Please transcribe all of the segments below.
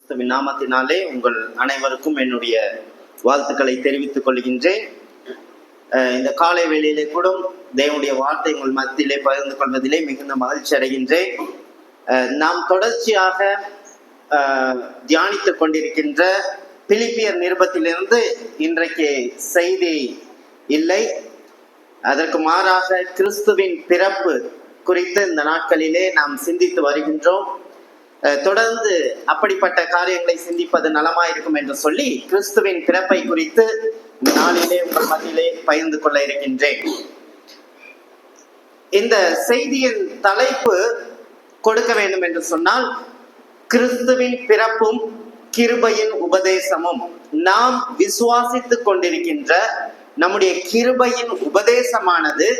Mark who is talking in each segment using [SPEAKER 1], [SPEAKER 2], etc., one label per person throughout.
[SPEAKER 1] கிறிஸ்துவின் நாமத்தினாலே உங்கள் அனைவருக்கும் என்னுடைய வாழ்த்துக்களை தெரிவித்துக் கொள்கின்றேன். இந்த காலை வேளையிலே கூட தேவனுடைய வார்த்தை உங்கள் மத்தியிலே பகிர்ந்து கொள்வதிலே மிகுந்த மகிழ்ச்சி அடைகின்றேன். நாம் தொடர்ச்சியாக தியானித்துக் கொண்டிருக்கின்ற பிலிப்பியர் நிருபத்திலிருந்து இன்றைக்கு செய்தி இல்லை. அதற்கு மாறாக கிறிஸ்துவின் பிறப்பு குறித்து இந்த நாட்களிலே நாம் சிந்தித்து வருகின்றோம். தொடர்ந்து அப்படிப்பட்ட காரியங்களை சிந்திப்பது நலமாயிருக்கும் என்று சொல்லி கிறிஸ்துவின் பிறப்பை குறித்து நாளிலே உங்கள் மத்தியிலே பகிர்ந்து கொள்ள இருக்கின்றேன். இந்த செய்தியின் தலைப்பு கொடுக்க வேண்டும் என்று சொன்னால், கிறிஸ்துவின் பிறப்பும் கிருபையின் உபதேசமும். நாம் விசுவாசித்துக் கொண்டிருக்கின்ற நம்முடைய கிருபையின் உபதேசமானது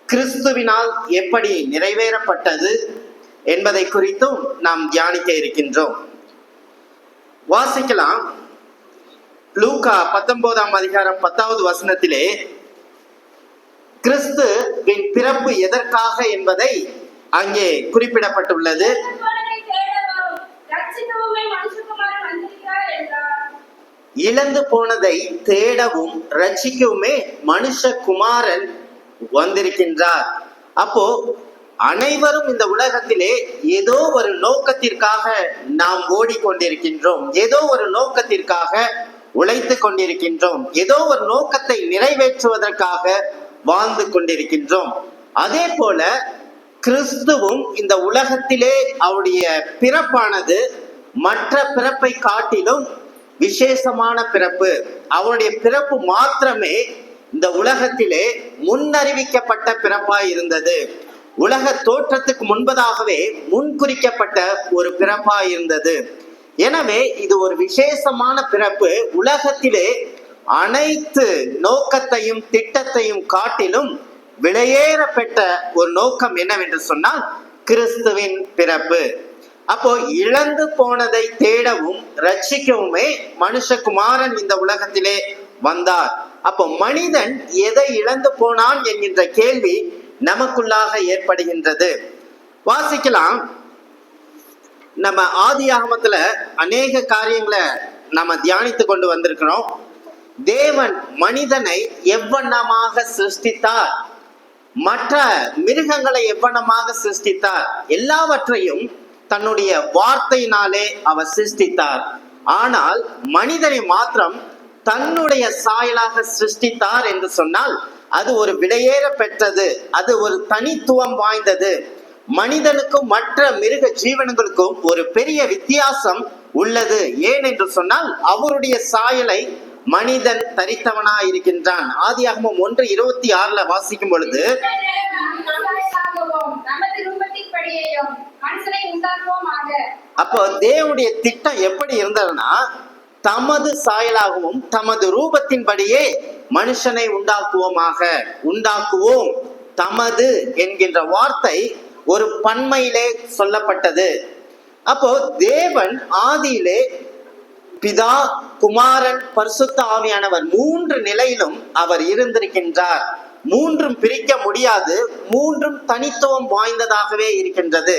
[SPEAKER 1] கிறிஸ்துவினால் எப்படி நிறைவேறப்பட்டது என்பதை குறித்தும் நாம் தியானிக்க இருக்கின்றோம். வாசிக்கலாம். லூக்கா 19ஆம் அதிகாரம் 10வது வசனத்திலே கிறிஸ்துவின் பிறப்பு எதற்காக என்பதை அங்கே குறிப்பிடப்பட்டுள்ளது. இழந்து போனதை தேடவும் ரட்சிக்கவுமே மனுஷகுமாரன் வந்திருக்கின்றார். அப்போ அனைவரும் இந்த உலகத்திலே ஏதோ ஒரு நோக்கத்திற்காக நாம் ஓடிக்கொண்டிருக்கின்றோம், ஏதோ ஒரு நோக்கத்திற்காக உழைத்து கொண்டிருக்கின்றோம், ஏதோ ஒரு நோக்கத்தை நிறைவேற்றுவதற்காக வாழ்ந்து கொண்டிருக்கின்றோம். அதே போல கிறிஸ்துவும் இந்த உலகத்திலே அவருடைய பிறப்பானது மற்ற பிறப்பை காட்டிலும் விசேஷமான பிறப்பு. அவருடைய பிறப்பு மாத்திரமே இந்த உலகத்திலே முன்னறிவிக்கப்பட்ட பிறப்பாய் இருந்தது. உலக தோற்றத்துக்கு முன்பதாகவே முன்குறிக்கப்பட்ட ஒரு பிறப்பாய் இருந்தது. எனவே இது ஒரு விசேஷமான பிறப்பு. உலகத்திலே அனைத்து நோக்கத்தையும் திட்டத்தையும் காட்டிலும் விலையேற பெற்ற ஒரு நோக்கம் என்னவென்று சொன்னால் கிறிஸ்துவின் பிறப்பு. அப்போ இழந்து போனதை தேடவும் ரட்சிக்கவுமே மனுஷகுமாரன் இந்த உலகத்திலே வந்தார். அப்போ மனிதன் எதை இழந்து போனான் என்கின்ற கேள்வி நமக்குள்ளாக ஏற்படுகின்றது. வாசிக்கலாம். நம்ம ஆதியாகமத்துல அநேக காரியங்களை நம்ம தியானித்து கொண்டு வந்திருக்கிறோம். தேவன் மனிதனை எவ்வண்ணமாக சிருஷ்டித்தார், மற்ற மிருகங்களை எவ்வண்ணமாக சிருஷ்டித்தார், எல்லாவற்றையும் தன்னுடைய வார்த்தையினாலே அவர் சிருஷ்டித்தார். ஆனால் மனிதனை மாத்திரம் தன்னுடைய சாயலாக சிருஷ்டித்தார் என்று சொன்னால் அது ஒரு விலையேற பெற்றது, அது ஒரு தனித்துவம் வாய்ந்தது. மனிதனுக்கும் மற்ற மிருக ஜீவன்களுக்கும் ஒரு பெரிய வித்தியாசம் உள்ளது. ஏன் என்று சொன்னால் அவருடைய சாயலை மனிதன் தரித்தவனாய் இருக்கின்றான். ஆதியாகமம் 1:26 வாசிக்கும் பொழுது, அப்போ தேவனுடைய திட்டம் எப்படி இருந்ததுன்னா, தமது சாயலாகவும் தமது ரூபத்தின்படியே மனுஷனை உண்டாக்குவோம். தமது என்கின்ற வார்த்தை ஒரு பன்மையிலே சொல்லப்பட்டது. அப்போ தேவன் ஆதியிலே பிதா, குமாரன், பரிசுத்த ஆவியானவர் 3 நிலையிலும் அவர் இருந்திருக்கின்றார். மூன்றும் பிரிக்க முடியாது, மூன்றும் தனித்துவம் வாய்ந்ததாகவே இருக்கின்றது.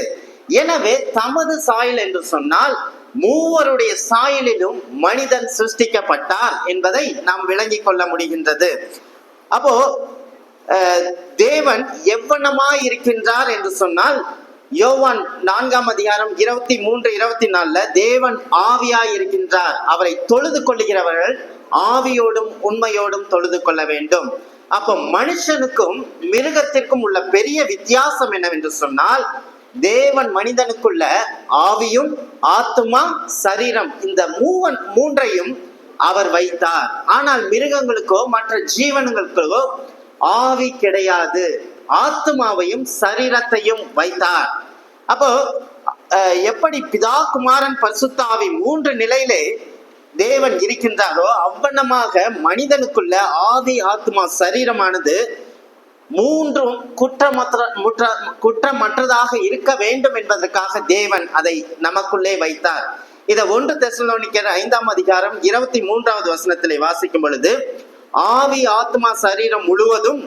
[SPEAKER 1] எனவே தமது சாயல் என்று சொன்னால் மூவருடைய சாயலிலும் மனிதன் சிருஷ்டிக்கப்பட்டார் என்பதை நாம் விளங்கிக் கொள்ள முடிகின்றது. அப்போ தேவன் எவ்வண்ணமாய் இருக்கின்றார் என்று சொன்னால், யோவான் 4ஆம் அதிகாரம் 23-24 தேவன் ஆவியாய் இருக்கின்றார். அவரை தொழுது கொள்ளுகிறவர்கள் ஆவியோடும் உண்மையோடும் தொழுது கொள்ள வேண்டும். அப்போ மனுஷனுக்கும் மிருகத்திற்கும் உள்ள பெரிய வித்தியாசம் என்னவென்று சொன்னால், தேவன் மனிதனுக்குள்ள ஆவியும் ஆத்துமா சரீரம் இந்த மூன்றையும் அவர் வைத்தார். ஆனால் மிருகங்களுக்கோ மற்ற ஜீவன்களுக்கோ ஆவி கிடையாது, ஆத்துமாவையும் சரீரத்தையும் வைத்தார். அப்போ எப்படி பிதா, குமாரன், பரிசுத்த ஆவி 3 நிலையிலே தேவன் இருக்கின்றாரோ அவ்வண்ணமாக மனிதனுக்குள்ள ஆவி, ஆத்மா, சரீரமானது மூன்றும் குற்றமற்றதாக இருக்க வேண்டும் என்பதற்காக தேவன் அதை நமக்குள்ளே வைத்தார். இதை 1 தெசலோனிக்கர் 5ஆம் அதிகாரம் 23வது வசனத்திலே வாசிக்கும் பொழுது, ஆவி, ஆத்மா, சரீரம் முழுவதும்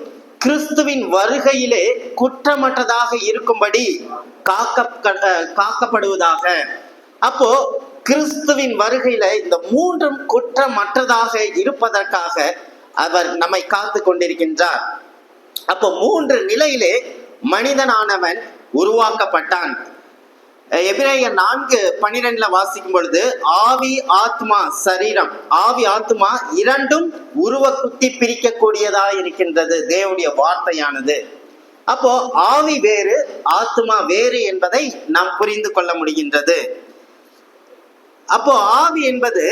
[SPEAKER 1] கிறிஸ்துவின் வருகையிலே குற்றமற்றதாக இருக்கும்படி காக்கப்படுவதாக. அப்போ கிறிஸ்துவின் வருகையில இந்த மூன்றும் குற்றமற்றதாக இருப்பதற்காக அவர் நம்மை காத்து கொண்டிருக்கின்றார். அப்போ மூன்று நிலையிலே மனிதனானவன் உருவாக்கப்பட்டான். எபிரேயர் 4:12 வாசிக்கும் பொழுது ஆவி ஆத்மா சரீரம், ஆவி ஆத்மா இரண்டும் உருவ குத்தி பிரிக்கக்கூடியதா இருக்கின்றது தேவனுடைய வார்த்தையானது. அப்போ ஆவி வேறு ஆத்மா வேறு என்பதை நாம் புரிந்து கொள்ள முடிகின்றது. அப்போ ஆவி என்பது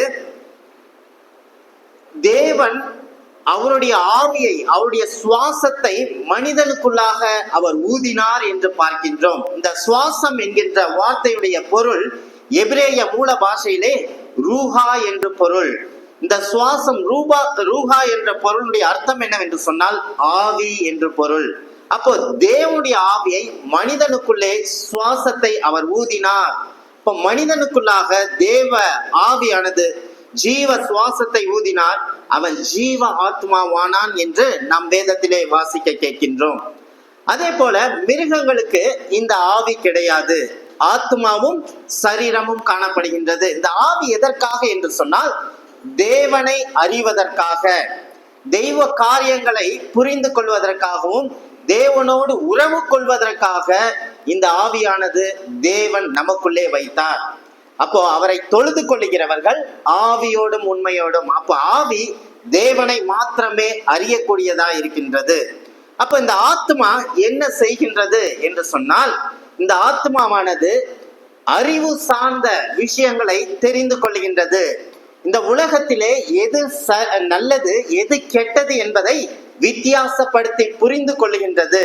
[SPEAKER 1] தேவன் அவருடைய ஆவியை, அவருடைய சுவாசத்தை மனிதனுக்குள்ளாக அவர் ஊதினார் என்று பார்க்கின்றோம். இந்த சுவாசம் என்கின்ற வார்த்தையுடைய பொருள் எபிரேய மூல பாஷையிலே ரூஹா என்று பொருள். இந்த சுவாசம் ரூஹா என்ற பொருளுடைய அர்த்தம் என்னவென்று சொன்னால் ஆவி என்று பொருள். அப்போ தேவனுடைய ஆவியை மனிதனுக்குள்ளே சுவாசத்தை அவர் ஊதினார். இப்போ மனிதனுக்குள்ளாக தேவ ஆவியானது ஜீவ சுவாசத்தை ஊதினார், அவன் ஜீவ ஆத்மாவானான் என்று நாம் வேதத்திலே வாசிக்க கேட்கின்றோம். அதே போல மிருகங்களுக்கு இந்த ஆவி கிடையாது, ஆத்மாவும் சரீரமும் காணப்படுகின்றது. இந்த ஆவி எதற்காக என்று சொன்னால் தேவனை அறிவதற்காக, தெய்வ காரியங்களை புரிந்து கொள்வதற்காகவும் தேவனோடு உறவு கொள்வதற்காக இந்த ஆவியானது தேவன் நமக்குள்ளே வைத்தார். அப்போ அவரை தொழுது கொள்ளுகிறவர்கள் ஆவியோடும் உண்மையோடும், அப்போ ஆவி தேவனை மாத்திரமே அறியக்கூடியதா இருக்கின்றது. அப்ப இந்த ஆத்மா என்ன செய்கின்றது என்று சொன்னால் இந்த ஆத்மாவானது அறிவு சார்ந்த விஷயங்களை தெரிந்து கொள்கின்றது. இந்த உலகத்திலே எது நல்லது எது கெட்டது என்பதை வித்தியாசப்படுத்தி புரிந்து கொள்கின்றது.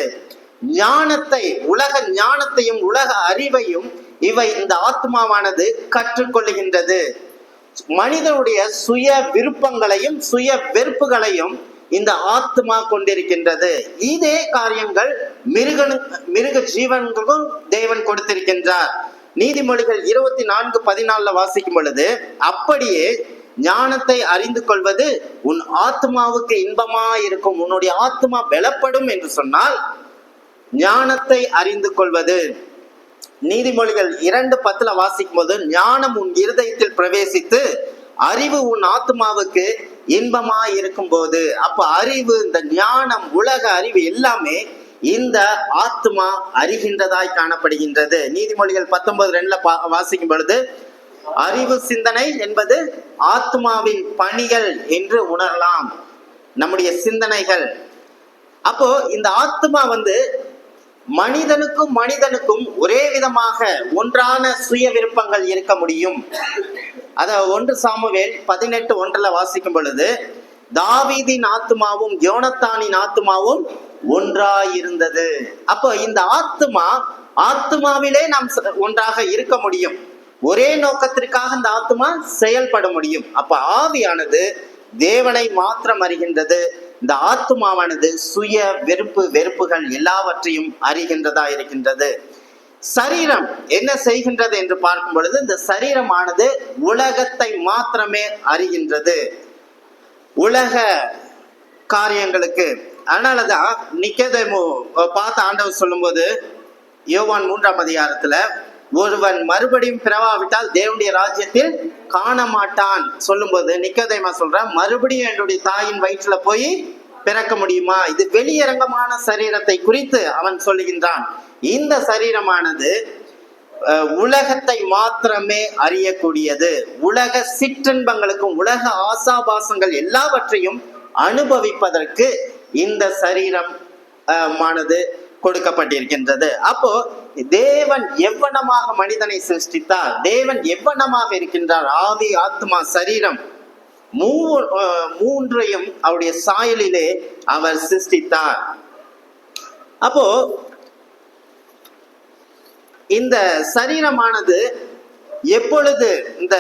[SPEAKER 1] ஞானத்தை, உலக ஞானத்தையும் உலக அறிவையும் இவை இந்த ஆத்மாவானது கற்றுக்கொள்ளுகின்றது. மனிதனுடைய சுய விருப்பங்களையும் சுய வெறுப்புகளையும் இந்த ஆத்மா கொண்டிருக்கின்றது. இதே காரியங்கள் மிருக ஜீவன்களும் தேவன் கொடுத்திருக்கின்றார். நீதிமொழிகள் 24:14 வாசிக்கும் பொழுது அப்படியே ஞானத்தை அறிந்து கொள்வது உன் ஆத்மாவுக்கு இன்பமா இருக்கும், உன்னுடைய ஆத்மா பலப்படும் என்று சொன்னால் ஞானத்தை அறிந்து கொள்வது. நீதிமொழிகள் 2:10 வாசிக்கும் போது ஞானம் உன் இருதயத்தில் பிரவேசித்து அறிவு உன் ஆத்மாவுக்கு இன்பமா இருக்கும் போது, அப்ப அறிவு, இந்த ஞானம், உலக அறிவு எல்லாமே இந்த ஆத்மா அறிகின்றதாய் காணப்படுகின்றது. நீதிமொழிகள் 19:2 வாசிக்கும் பொழுது அறிவு சிந்தனை என்பது ஆத்மாவின் பணிகள் என்று உணரலாம், நம்முடைய சிந்தனைகள். அப்போ இந்த ஆத்மா மனிதனுக்கும் ஒரே விதமாக ஒன்றான சுய விருப்பங்கள் இருக்க முடியும். அத 1 சாமுவேல் 18:1 வாசிக்கும் பொழுது தாவீதின் ஆத்மாவும் யோனத்தானின் ஆத்மாவும் ஒன்றாயிருந்தது. அப்போ இந்த ஆத்மாவிலே நாம் ஒன்றாக இருக்க முடியும், ஒரே நோக்கத்திற்காக இந்த ஆத்மா செயல்பட முடியும். அப்ப ஆவியானது தேவனை மாத்திரம் அறிகின்றது, இந்த ஆத்மாவானது சுய வெறுப்புகள் எல்லாவற்றையும் அறிகின்றதா இருக்கின்றது. சரீரம் என்ன செய்கின்றது என்று பார்க்கும் பொழுது இந்த சரீரமானது உலகத்தை மாத்திரமே அறிகின்றது, உலக காரியங்களுக்கு. அதனாலதான் நிக்கோதேமு பார்த்த ஆண்டவர் சொல்லும் போது யோவான் 3:அதிகாரத்துல ஒருவன் மறுபடியும் பிறவாவிட்டால் தேவனுடைய ராஜ்யத்தில் காண மாட்டான் சொல்லும் போது நிக்கோதேமா சொல்றான், மறுபடியும் என்னுடைய தாயின் வயிற்றுல போய் பிறக்க முடியுமா? இது வெளியரங்கமான சரீரத்தை குறித்து அவன் சொல்லுகின்றான். இந்த சரீரமானது உலகத்தை மாத்திரமே அறியக்கூடியது, உலக சிற்றின்பங்களுக்கும் உலக ஆசாபாசங்கள் எல்லாவற்றையும் அனுபவிப்பதற்கு இந்த சரீரம் ஆனது கொடுக்கப்பட்டிருக்கின்றது. அப்போ தேவன் எவ்வளமாக மனிதனை சிருஷ்டித்தார், தேவன் எவ்வளமாக இருக்கின்றார், ஆவி ஆத்மா சரீரம் மூன்றையும் அவருடைய சாயலிலே அவர் சிருஷ்டித்தார். அப்போ இந்த சரீரமானது எப்பொழுது இந்த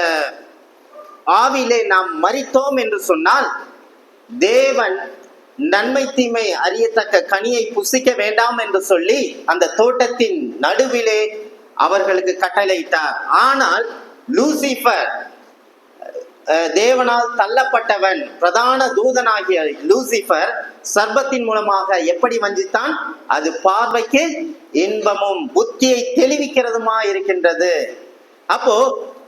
[SPEAKER 1] ஆவியிலே நாம் மரித்தோம் என்று சொன்னால் தேவன் நன்மை தீமை அறியத்தக்க கனியை புசிக்க வேண்டாம் என்று சொல்லி அந்த தோட்டத்தின் நடுவிலே அவர்களுக்கு கட்டளையிட்டார். ஆனால் லூசிபர், தேவனால் தள்ளப்பட்டவன், பிரதான தூதனாகிய லூசிபர் சர்பத்தின் மூலமாக எப்படி வஞ்சித்தான்? அது பார்வைக்கு இன்பமும் புத்தியை தெளிவிக்கிறதுமா இருக்கின்றது. அப்போ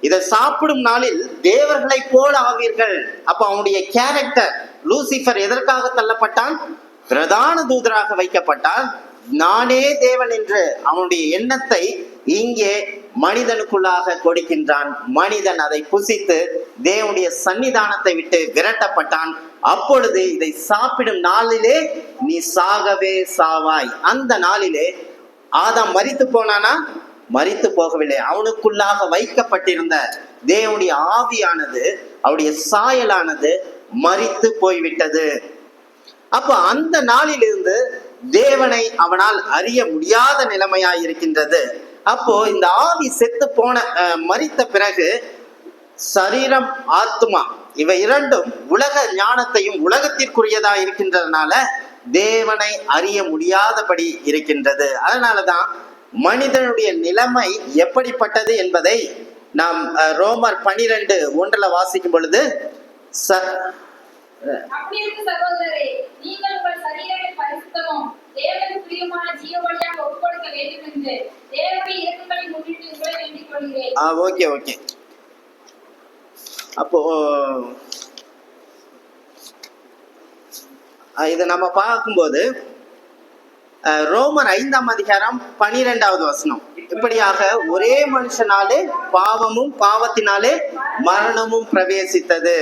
[SPEAKER 1] இதை சாப்பிடும் நாளில் தேவர்களை போல ஆவீர்கள். அப்ப அவனுடைய கேரக்டர், லூசிபர் எதற்காக தள்ளப்பட்டான்? பிரதான தூதராக வைக்கப்பட்டான். நானே தேவன் என்று அவனுடைய எண்ணத்தை இங்கே மனிதனுக்குள்ளாக கொடுக்கின்றான். மனிதன் அதை புசித்து தேவனுடைய சன்னிதானத்தை விட்டு விரட்டப்பட்டான். அப்பொழுது இதை சாப்பிடும் நாளிலே நீ சாகவே சாவாய். அந்த நாளிலே ஆதாம் மரித்து போனானா? மரித்து போகவில்லை. அவனுக்குள்ளாக வைக்கப்பட்டிருந்த தேவனுடைய ஆவியானது, அவருடைய சாயலானது மரித்து போய்விட்டது. அப்போ அந்த நாளிலிருந்து தேவனை அவனால் அறிய முடியாத நிலைமையாய் இருக்கின்றது. அப்போ இந்த ஆவி செத்து போன மரித்த பிறகு சரீரம், ஆத்மா இவை இரண்டும் உலக ஞானத்தையும் உலகத்திற்குரியதா இருக்கின்றதுனால தேவனை அறிய முடியாதபடி இருக்கின்றது. அதனாலதான் மனிதனுடைய நிலைமை எப்படிப்பட்டது என்பதை நாம் ரோமர் 12:1 வாசிக்கும் பொழுது, ஓகே அப்போ இதை நம்ம பார்க்கும்போது ரோமர் 5:12 இப்படியாக ஒரே மனுஷனாலே பாவமும் பாவத்தினாலே மரணமும் பிரவேசித்தது.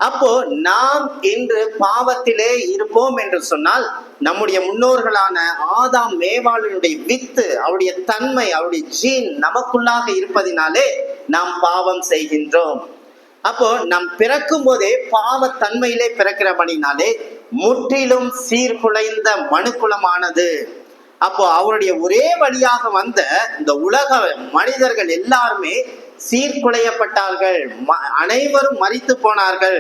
[SPEAKER 1] அப்போ நாம் இன்று பாவத்திலே இருப்போம் என்று சொன்னால் நம்முடைய முன்னோர்களான ஆதாம் மேவாளுடைய வித்து, அவருடைய தன்மை, அவருடைய ஜீன் நமக்குள்ளாக இருப்பதினாலே நாம் பாவம் செய்கின்றோம். அப்போ நாம் பிறக்கும் போதே பாவத்தன்மையிலே பிறக்கிறபடினாலே முற்றிலும் சீர்குலைந்த மனுக்குலமானது. அப்போ அவருடைய ஒரே வழியாக வந்த இந்த உலக மனிதர்கள் எல்லாருமே சீர்குலையப்பட்டார்கள். அனைவரும் மரித்து போனார்கள்.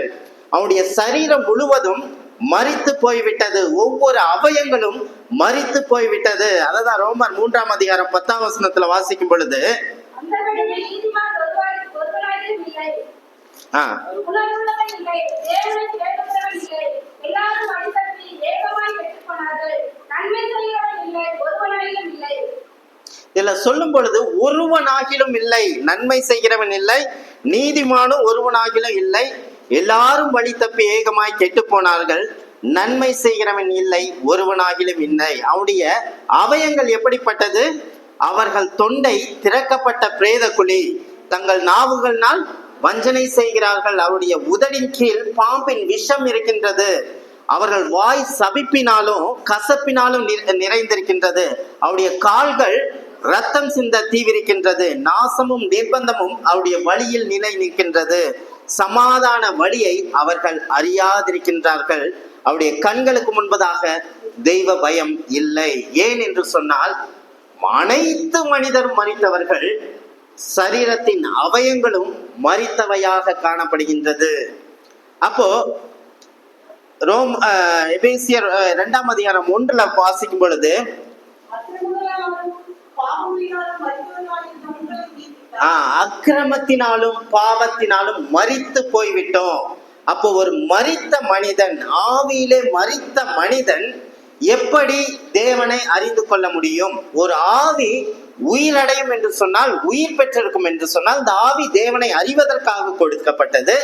[SPEAKER 1] அவருடைய சரீரம் முழுவதும் மரித்து போய்விட்டது. ஒவ்வொரு அவயங்களும் மரித்து போய்விட்டது. அதான் ரோமர் 3:10 வாசிக்கும் பொழுது, இதுல சொல்லும் பொழுது ஒருவனாகிலும் இல்லை, நன்மை செய்கிறவன் இல்லை, நீதிமானும் ஒருவனாகிலும் இல்லை, எல்லாரும் வழி தப்பி ஏகமாய் கெட்டு போனார்கள், நன்மை செய்கிறவன் இல்லை, ஒருவனாகிலும் இல்லை. அவனுடைய அவயங்கள் எப்படிப்பட்டது? அவர்கள் தொண்டை திறக்கப்பட்ட பிரேத குழி, தங்கள் நாவுகள்னால் வஞ்சனை செய்கிறார்கள், அவருடைய உதடின் கீழ் பாம்பின் விஷம் இருக்கின்றது, அவர்கள் வாய் சபிப்பினாலும் கசப்பினாலும் நிறைந்திருக்கின்றது, அவருடைய கால்கள் ரத்தம் சிந்த தீவிரிக்கின்றது, நாசமும் நிர்பந்தமும் அவருடைய வழியில் நிலை நிற்கின்றது, சமாதான வழியை அவர்கள் அறியாதிருக்கின்றார்கள், அவருடைய கண்களுக்கு முன்பதாக தெய்வ பயம் இல்லை. ஏன் என்று சொன்னால் அனைத்து மனிதர் மரித்தவர்கள், சரீரத்தின் அவயங்களும் மரித்தவையாக காணப்படுகின்றது. அப்போ எபேசியர் 2:1 வாசிக்கும் பொழுது, அக்கிரமத்தினாலும் பாவத்தினாலும் மரித்து போய்விட்டோம். அப்போ ஒரு மரித்த மனிதன், ஆவியிலே மரித்த மனிதன் எப்படி தேவனை அறிந்து கொள்ள முடியும்? ஒரு ஆவி உயிரடையும் என்று சொன்னால், உயிர் பெற்றிருக்கும் என்று சொன்னால், இந்த ஆவி தேவனை அறிவதற்காக கொடுக்கப்பட்டது.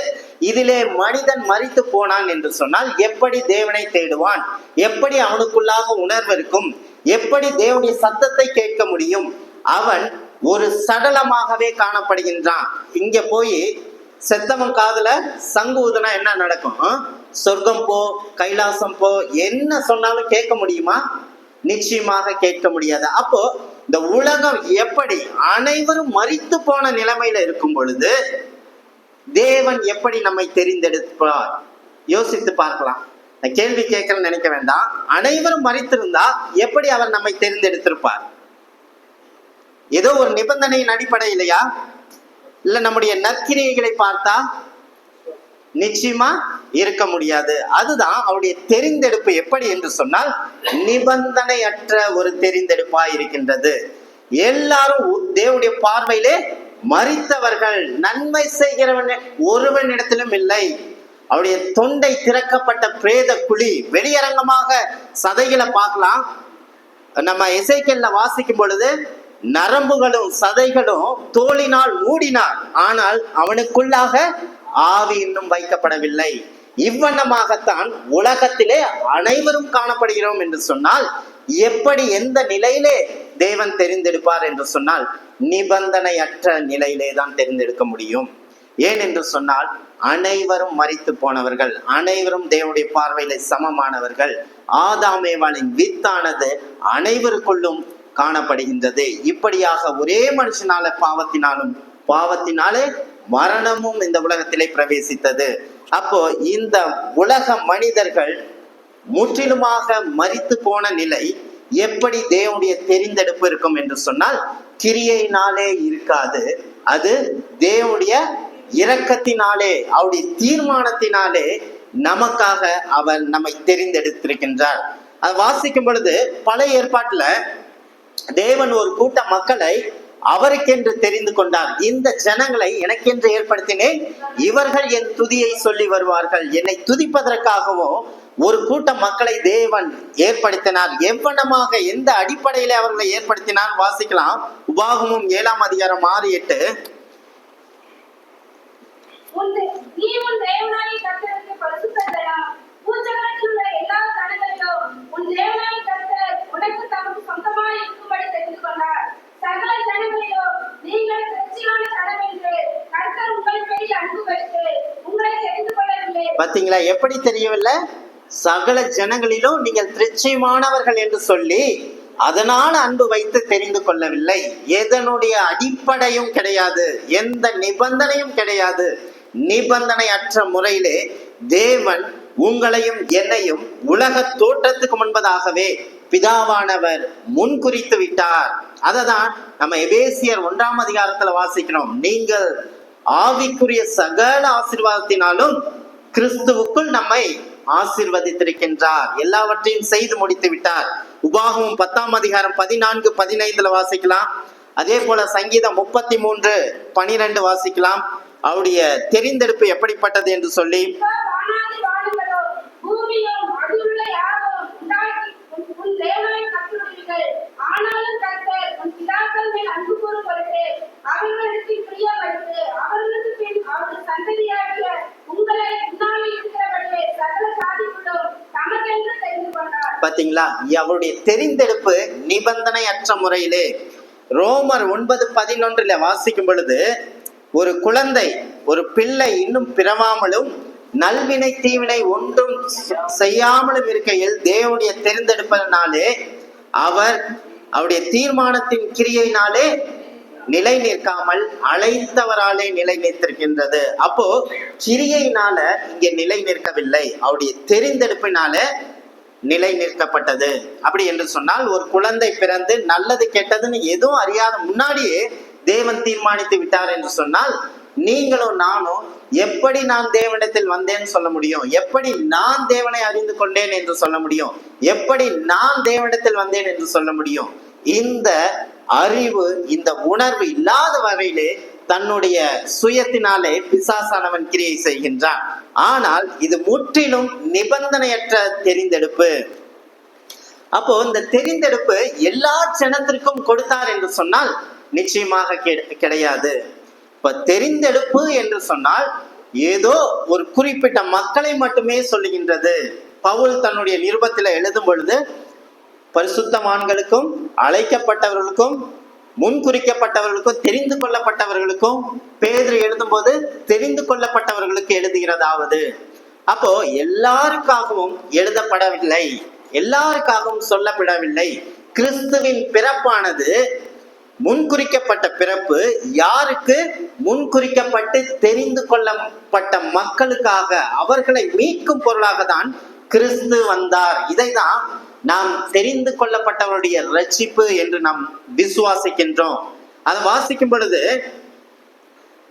[SPEAKER 1] இதிலே மனிதன் மரித்து போனான் என்று சொன்னால் எப்படி தேவனை தேடுவான்? எப்படி அவனுக்குள்ளாக உணர்வு இருக்கும்? எப்படி தேவனுடைய சத்தத்தை கேட்க முடியும்? அவன் ஒரு சடலமாகவே காணப்படுகின்றான். இங்க போய் செத்தவன் காதுல சங்கு ஊதுனா என்ன நடக்கும்? சொர்க்கம் போ, கைலாசம் போ, என்ன சொன்னாலும் கேட்க முடியுமா? நிச்சயமாக கேட்க முடியாது. அப்போ இந்த உலகம் எப்படி அனைவரும் மரித்து போன நிலைமையில இருக்கும் பொழுது தேவன் எப்படி நம்மை தெரிந்தெடுப்பார்? யோசித்து பார்க்கலாம். கேள்வி கேட்கறேன்னு நினைக்க வேண்டாம். அனைவரும் மரித்திருந்தா எப்படி அவர் நம்மை தெரிந்தெடுத்திருப்பார்? ஏதோ ஒரு நிபந்தனையின் அடிப்படையிலையா? இல்ல நம்முடைய நற்கிரியைகளை பார்த்தா? நிச்சயமா இருக்க முடியாது. அதுதான் அவருடைய தெரிந்தெடுப்பு. எப்படி என்று சொன்னால் நிபந்தனையற்ற ஒரு தெரிந்தெடுப்பாய் இருக்கின்றது. எல்லாரும் தேவனுடைய பார்வையிலே மரித்தவர்கள், நன்மை செய்கிறவன் ஒருவனிடத்திலும் இல்லை. அவருடைய தொண்டை திறக்கப்பட்ட பிரேத குழி. வெளியரங்கமாக சதைகளை பார்க்கலாம். நம்ம எசேக்கியேல்ல வாசிக்கும் பொழுது நரம்புகளும் சதைகளும் தோலினால் மூடினார், ஆனால் அவனுக்குள்ளாக ஆவி இன்னும் வைக்கப்படவில்லை. இவ்வண்ணமாகத்தான் உலகத்திலே அனைவரும் காணப்படுகிறோம் என்று சொன்னால், எப்படி எந்த நிலையிலே தேவன் தெரிந்தெடுப்பார் என்று சொன்னால், நிபந்தனையற்ற நிலையிலே தான் தெரிந்தெடுக்க முடியும். ஏன் என்று சொன்னால், அனைவரும் மரித்து போனவர்கள், அனைவரும் தேவனுடைய பார்வையில சமமானவர்கள். ஆதாமேவாளின் வித்தானது அனைவருக்குள்ளும் காணப்படுகின்றது. இப்படியாக ஒரே மனுஷனால பாவத்தினாலே மரணமும் இந்த உலகத்திலே பிரவேசித்தது. அப்போ இந்த உலக மனிதர்கள் முற்றிலுமாக மரித்து போன நிலை எப்படி தேவனுடைய தெரிந்தெடுப்பு இருக்கும் என்று சொன்னால், கிரியையினாலே இருக்காது. அது தேவனுடைய இரக்கத்தினாலே, அவருடைய தீர்மானத்தினாலே நமக்காக அவர் நம்மை தெரிந்தெடுத்திருக்கின்றார். அதை வாசிக்கும் பொழுது பழைய ஏற்பாட்டுல தேவன் ஒரு கூட்ட மக்களை அவருக்கென்று தெரிந்து கொண்டார். இந்த ஜனங்களை எனக்கென்று ஏற்படுத்தினேன், இவர்கள் என் துதியை சொல்லி வருவார்கள். என்னை துதிப்பதற்காகவும் ஒரு கூட்ட மக்களை தேவன் ஏற்படுத்தினார். எவ்வளமாக எந்த அடிப்படையில அவர்களை ஏற்படுத்தினார் வாசிக்கலாம். உபாகமும் 7ஆம் அதிகாரம் 6-8. பாத்தீங்களா, எப்படி தெரியவில்லை? சகல ஜனங்களிலும் நீங்கள் திருச்சியமானவர்கள் என்று சொல்லி அதனால அன்பு வைத்து தெரிந்து கொள்ளவில்லை. எதனுடைய அடிப்படையும் கிடையாது, எந்த நிபந்தனையும் கிடையாது. நிபந்தனையற்ற முறையிலே தேவன் உங்களையும் என்னையும் உலக தோற்றத்துக்கு முன்பதாகவே பிதாவானவர் முன்குறித்து விட்டார். அததான் நம்ம எபேசியர் 1ஆம் அதிகாரத்துல வாசிக்கிறோம். நீங்கள் ஆவிக்குரிய சகல ஆசீர்வாதத்தினாலும் கிறிஸ்துவுக்குள் நம்மை ஆசீர்வதித்திருக்கின்றார், எல்லாவற்றையும் செய்து முடித்து விட்டார். உபாகமும் 10ஆம் அதிகாரம் 14-15 வாசிக்கலாம். அதே போல சங்கீதம் 33:12 வாசிக்கலாம். அவருடைய தெரிந்தெடுப்பு எப்படிப்பட்டது என்று சொல்லி, பாத்தீங்களா, அவருடைய தெரிந்தெடுப்பு நிபந்தனையற்ற முறையிலே. ரோமர் 9:11 வாசிக்கும் பொழுது, ஒரு குழந்தை, ஒரு பிள்ளை இன்னும் பிறவாமலும் நல்வினை தீவினை ஒன்றும் செய்யாமலும் இருக்கையில் தேவனுடைய தெரிந்தெடுப்பதனாலே அவருடைய தீர்மானத்தின் கிரியையினாலே நிலை நிற்காமல் அழைத்தவராலே நிலை நிற்கின்றது. அப்போ கிரியையினால இங்கே நிலை நிற்கவில்லை, அவருடைய தெரிந்தெடுப்பினால நிலை நிற்கப்பட்டது. அப்படி என்று சொன்னால், ஒரு குழந்தை பிறந்து நல்லது கெட்டதுன்னு எதுவும் அறியாத முன்னாடியே தேவன் தீர்மானித்து விட்டார் என்று சொன்னால், நீங்களும் நானும் எப்படி நான் தேவனிடத்தில் வந்தேன்னு சொல்ல முடியும்? எப்படி நான் தேவனை அறிந்து கொண்டேன் என்று சொல்ல முடியும்? எப்படி நான் தேவனிடத்தில் வந்தேன் என்று சொல்ல முடியும்? இந்த அறிவு, இந்த உணர்வு இல்லாத வகையிலே தன்னுடைய சுயத்தினாலே பிசாசானவன் கிரியை செய்கின்றான். ஆனால் இது முற்றிலும் நிபந்தனையற்ற தெரிந்தெடுப்பு. அப்போ இந்த தெரிந்தெடுப்பு எல்லா ஜனத்திற்கும் கொடுத்தார் என்று சொன்னால் நிச்சயமாக கிடையாது. இப்ப தெரிந்தெடுப்பு என்று சொன்னால் ஏதோ ஒரு குறிப்பிட்ட மக்களை மட்டுமே சொல்லுகின்றது. பவுல் தன்னுடைய நிருபத்தில் எழுதும் பொழுது, பரிசுத்தவான்களுக்கும் அழைக்கப்பட்டவர்களுக்கும் முன்குறிக்கப்பட்டவர்களுக்கும் தெரிந்து கொள்ளப்பட்டவர்களுக்கும், பேதுரு எழுதும் போது தெரிந்து கொள்ளப்பட்டவர்களுக்கு எழுதுகிறதாவது. அப்போ எல்லாருக்காகவும் எழுதப்படவில்லை, எல்லாருக்காகவும் சொல்லப்படவில்லை. கிறிஸ்துவின் பிறப்பானது முன்குறிக்கப்பட்ட பிறப்பு. யாருக்கு? முன்குறிக்கப்பட்டு தெரிந்து கொள்ளப்பட்ட மக்களுக்காக, அவர்களை மீட்கும் பொருளாக தான் கிறிஸ்து வந்தார். இதைதான் நாம் தெரிந்து கொள்ளப்பட்டவருடைய ரட்சிப்பு என்று நாம் விசுவாசிக்கின்றோம். அதை வாசிக்கும் பொழுது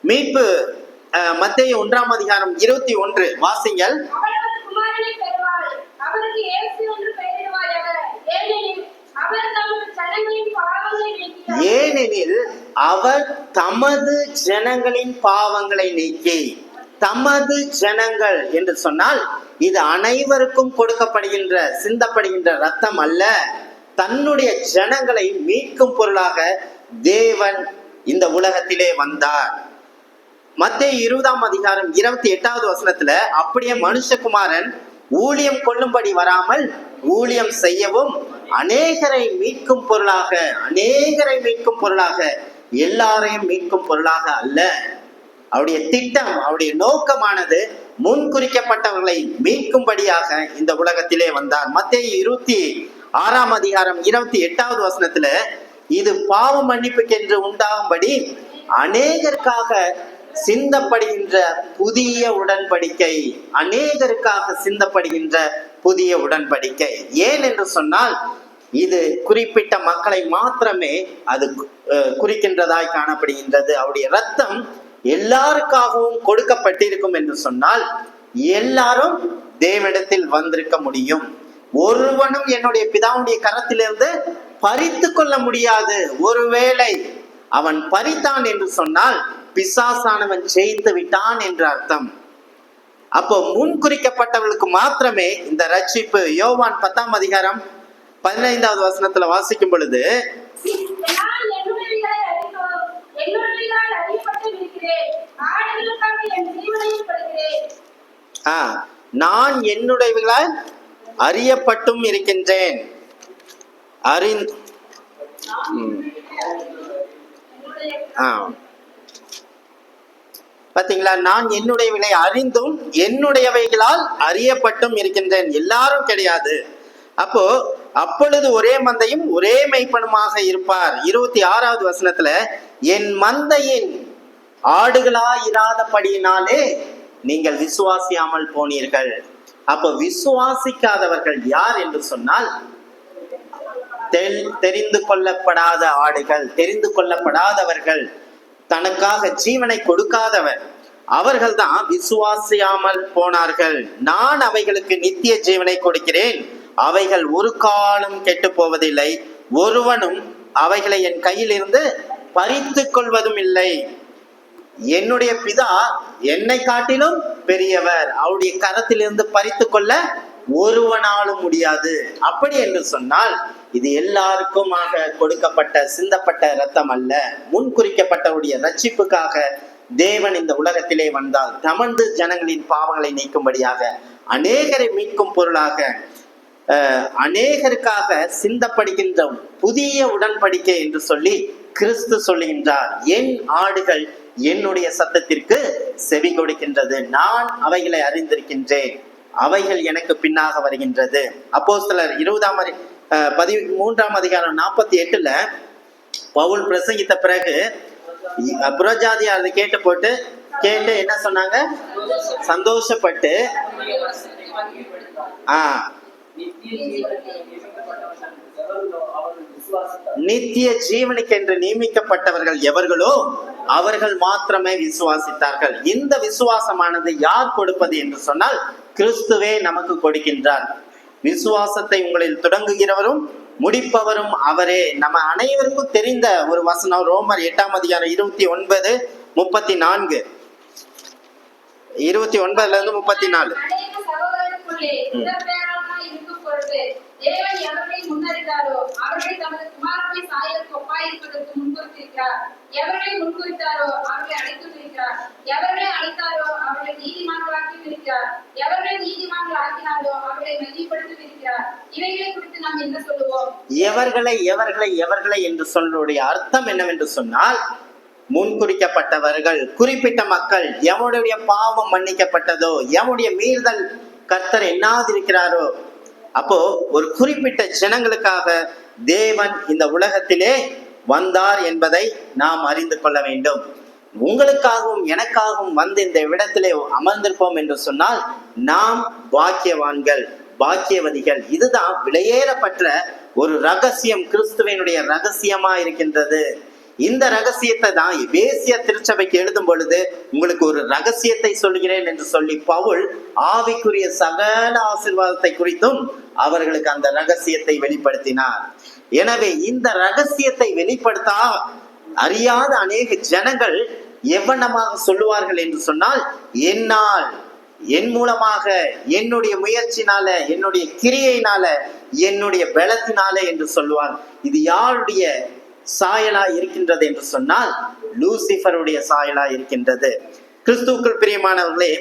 [SPEAKER 1] மீட்பு மத்தேயு 1ஆம் அதிகாரம் 21 வாசிங்கள். ஏனெனில் அவர் தமது ஜனங்களின் பாவங்களை நீக்கி. தமது ஜனங்கள் என்று சொன்னால் இது அனைவருக்கும் சிந்தப்படுகின்ற ரத்தம் அல்ல. தன்னுடைய ஜனங்களை மீட்கும் பொருளாக தேவன் இந்த உலகத்திலே வந்தார். மத்தேயு 20:28 அப்படியே மனுஷகுமாரன் ஊழியம் கொள்ளும்படி வராமல் ஊழியம் செய்யவும் அநேகரை மீட்கும் பொருளாக எல்லாரையும் மீட்கும் பொருளாக அல்ல. அவருடைய திட்டம், அவருடைய நோக்கமானது முன்குறிக்கப்பட்டவர்களை மீட்கும்படியாக இந்த உலகத்திலே வந்தார். மத்தேயு 26:28 இது பாவ மன்னிப்புக்கென்று உண்டாகும்படி அநேகருக்காக சிந்தப்படுகின்ற புதிய உடன்படிக்கை. ஏன் என்று சொன்னால் இது குறிப்பிட்ட மக்களை மாத்திரமே அது குறிக்கின்றதாய் காணப்படுகின்றது. அவருடைய ரத்தம் எல்லாருக்காகவும் கொடுக்கப்பட்டிருக்கும் என்று சொன்னால் எல்லாரும் தேவனிடத்தில் வந்திருக்க முடியும். ஒருவனும் என்னுடைய பிதாவுடைய கரத்திலிருந்து பறித்து கொள்ள முடியாது. ஒருவேளை அவன் பறித்தான் என்று சொன்னால் பிசாசானவன் ஜெயித்து விட்டான் என்று அர்த்தம். அப்போ முன் குறிக்கப்பட்டவர்களுக்கு மாத்திரமே இந்த ரட்சிப்பு. யோவான் 10:15 வாசிக்கும் பொழுது, நான் என்னுடையவர்களால் அறியப்பட்டும் இருக்கின்றேன். பாத்தீங்களா, நான் என்னுடையவைகளை அறிந்தும் என்னுடையவைகளால் அறியப்பட்டும் இருக்கின்றேன். எல்லாரும் கிடையாது. அப்பொழுது ஒரே மந்தையும் ஒரே மெய்ப்பனுமாக இருப்பார். 26 என் மந்தையின் ஆடுகளாயிராதபடியினாலே நீங்கள் விசுவாசியாமல் போனீர்கள். விசுவாசிக்காதவர்கள் யார் என்று சொன்னால் தெரிந்து கொள்ளப்படாத ஆடுகள், தெரிந்து கொள்ளப்படாதவர்கள், தனக்காக ஜீவனை கொடுக்காதவர், அவர்கள் தான் விசுவாசியாமல் போனார்கள். நான் அவைகளுக்கு நித்திய ஜீவனை கொடுக்கிறேன், அவைகள் ஒரு காலம் கெட்டு போவதில்லை, ஒருவனும் அவைகளை என் கையில் இருந்து பறித்து கொள்வதும் இல்லை. என்னுடைய பிதா என்னை காட்டிலும் பெரியவர், அவருடைய கரத்திலிருந்து பறித்து கொள்ள ஒருவனாலும் முடியாது. அப்படி என்று சொன்னால் இது எல்லாருக்குமாக கொடுக்கப்பட்ட சிந்தப்பட்ட இரத்தம் அல்ல. முன்குறிக்கப்பட்டவருடைய ரட்சிப்புக்காக தேவன் இந்த உலகத்திலே வந்தால் தமது ஜனங்களின் பாவங்களை நீக்கும்படியாக, அநேகரை மீட்கும் பொருளாக, அநேகருக்காக சிந்தப்படுகின்ற புதிய உடன்படிக்கை என்று சொல்லி கிறிஸ்து சொல்லுகின்றார். என் ஆடுகள் என்னுடைய சத்தத்திற்கு செவி கொடுக்கின்றது, நான் அவைகளை அறிந்திருக்கின்றேன், அவைகள் எனக்கு பின்னாக வருகின்றது. அப்போஸ்தலர் 13:48 பவுல் பிரசங்கித்த பிறகு புறஜாதியார் அதை கேட்டு என்ன சொன்னாங்க? சந்தோஷப்பட்டு நித்திய ஜீவனுக்கு என்று நியமிக்கப்பட்டவர்கள் எவர்களோ அவர்கள் மாத்திரமே விசுவாசித்தார்கள். இந்த விசுவாசமானது யார் கொடுப்பது என்று சொன்னால் கிறிஸ்துவே நமக்கு கொடுக்கின்றார். விசுவாசத்தை உங்களில் தொடங்குகிறவரும் முடிப்பவரும் அவரே. நம்ம அனைவருக்கும் தெரிந்த ஒரு வசனம், ரோமர் 8:29-34. 29-34.
[SPEAKER 2] தேவன் எவர்களை முன்னறிந்தாரோ அவர்களை தமது குமாரனை சாயலுக்கு ஒப்பாயிருப்பதற்கு முன்குறித்திருக்கிறார். எவர்களை முன்குறித்தாரோ அவர்களை அழைத்தும் இருக்கிறார். எவர்களை அழைத்தாரோ அவர்களை நீதிமான்களாக்கியும் இருக்கிறார். எவர்களை நீதிமான்கள் ஆக்கினாரோ அவர்களை மையப்படுத்தியும் இருக்கிறார். இவைகளை குறித்து நாம் என்ன சொல்லுவோம்?
[SPEAKER 1] எவர்களை என்று சொல்லுடைய அர்த்தம் என்னவென்று சொன்னால், முன்குறிக்கப்பட்டவர்கள், குறிப்பிட்ட மக்கள், எவனுடைய பாவம் மன்னிக்கப்பட்டதோ, எவனுடைய மீறுதல் கர்த்தர் எண்ணாதிருக்கிறாரோ, அப்போ ஒரு குறிப்பிட்ட ஜனங்களுக்காக தேவன் இந்த உலகத்திலே வந்தார் என்பதை நாம் அறிந்து கொள்ள வேண்டும். உங்களுக்காகவும் எனக்காகவும் வந்து இந்த இடத்திலே அமர்ந்திருப்போம் என்று சொன்னால் நாம் பாக்கியவான்கள், பாக்கியவதிகள். இதுதான் விலையேறப்பட்ட ஒரு ரகசியம், கிறிஸ்துவனுடைய ரகசியமா இருக்கின்றது. இந்த ரகசியத்தை தான் எபேசிய திருச்சபைக்கு எழுதும் பொழுது உங்களுக்கு ஒரு ரகசியத்தை சொல்கிறேன் என்று சொல்லி பவுல் ஆவிக்குரிய சகல ஆசீர்வாதத்தை குறித்தும் அவர்களுக்கு அந்த ரகசியத்தை வெளிப்படுத்தினார். எனவே இந்த ரகசியத்தை வெளிப்படுத்தா அறியாத அநேக ஜனங்கள் எவ்வளமாக சொல்லுவார்கள் என்று சொன்னால், என்னால், என் மூலமாக, என்னுடைய முயற்சினால, என்னுடைய கிரியையினால, என்னுடைய பலத்தினால என்று சொல்லுவார். இது யாருடைய சாயலா இருக்கின்றது என்று சொன்னால் லூசிஃபருடைய சாயலா இருக்கின்றது. கிறிஸ்துவுக்குள் பிரியமானவர்களே,